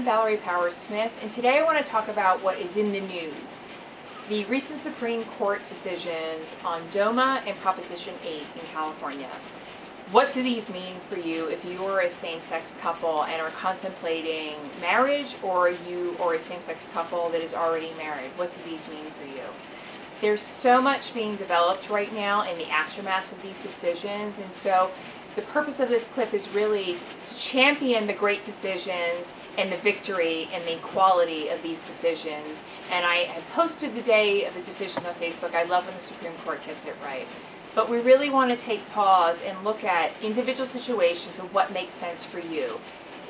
Valerie Powers-Smith, and today I want to talk about what is in the news. The recent Supreme Court decisions on DOMA and Proposition 8 in California. What do these mean for you if you are a same-sex couple and are contemplating marriage, or you are a same-sex couple that is already married? What do these mean for you? There's so much being developed right now in the aftermath of these decisions, and so the purpose of this clip is really to champion the great decisions and the victory and the equality of these decisions. And I have posted the day of the decisions on Facebook. I love when the Supreme Court gets it right. But we really want to take pause and look at individual situations and what makes sense for you.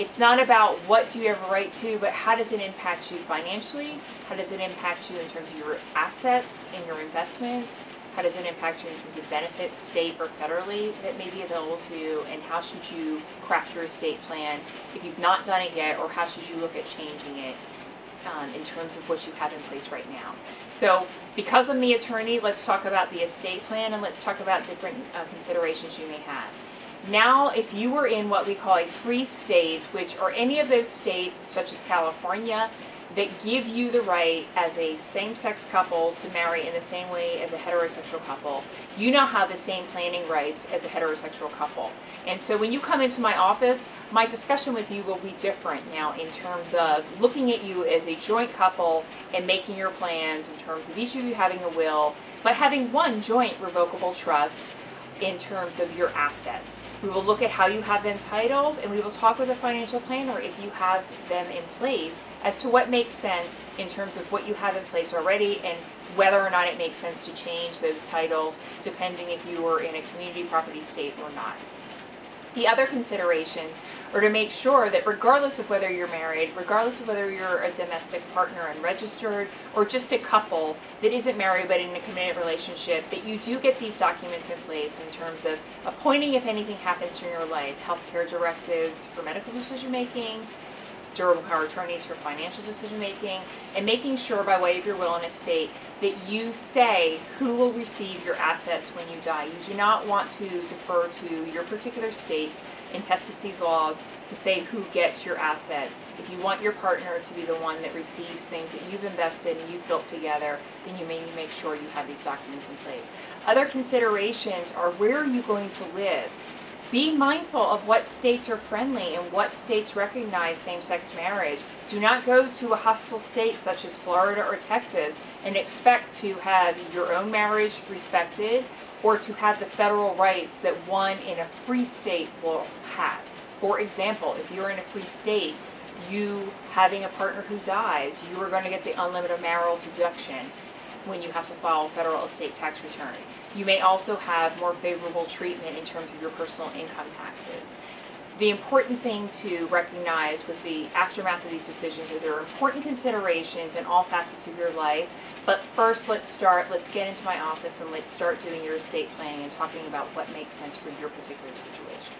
It's not about what do you have a right to, but how does it impact you financially? How does it impact you in terms of your assets and your investments? How does it impact you in terms of benefits, state or federally, that may be available to you? And how should you craft your estate plan if you've not done it yet, or how should you look at changing it in terms of what you have in place right now? So because I'm the attorney, let's talk about the estate plan, and let's talk about different considerations you may have. Now, if you were in what we call a free state, which are any of those states, such as California, that give you the right as a same-sex couple to marry in the same way as a heterosexual couple, you now have the same planning rights as a heterosexual couple. And so when you come into my office, my discussion with you will be different now in terms of looking at you as a joint couple and making your plans in terms of each of you having a will, but having one joint revocable trust in terms of your assets. We will look at how you have them titled, and we will talk with a financial planner if you have them in place as to what makes sense in terms of what you have in place already and whether or not it makes sense to change those titles depending if you are in a community property state or not. The other considerations are to make sure that regardless of whether you're married, regardless of whether you're a domestic partner and registered, or just a couple that isn't married but in a committed relationship, that you do get these documents in place in terms of appointing, if anything happens in your life, healthcare directives for medical decision making, durable power attorneys for financial decision making, and making sure by way of your will and estate that you say who will receive your assets when you die. You do not want to defer to your particular state's intestacy laws to say who gets your assets. If you want your partner to be the one that receives things that you've invested and you've built together, then you may need to make sure you have these documents in place. Other considerations are, where are you going to live? Be mindful of what states are friendly and what states recognize same-sex marriage. Do not go to a hostile state such as Florida or Texas and expect to have your own marriage respected or to have the federal rights that one in a free state will have. For example, if you're in a free state, you having a partner who dies, you are going to get the unlimited marital deduction when you have to file federal estate tax returns. You may also have more favorable treatment in terms of your personal income taxes. The important thing to recognize with the aftermath of these decisions is there are important considerations in all facets of your life, but first let's get into my office and let's start doing your estate planning and talking about what makes sense for your particular situation.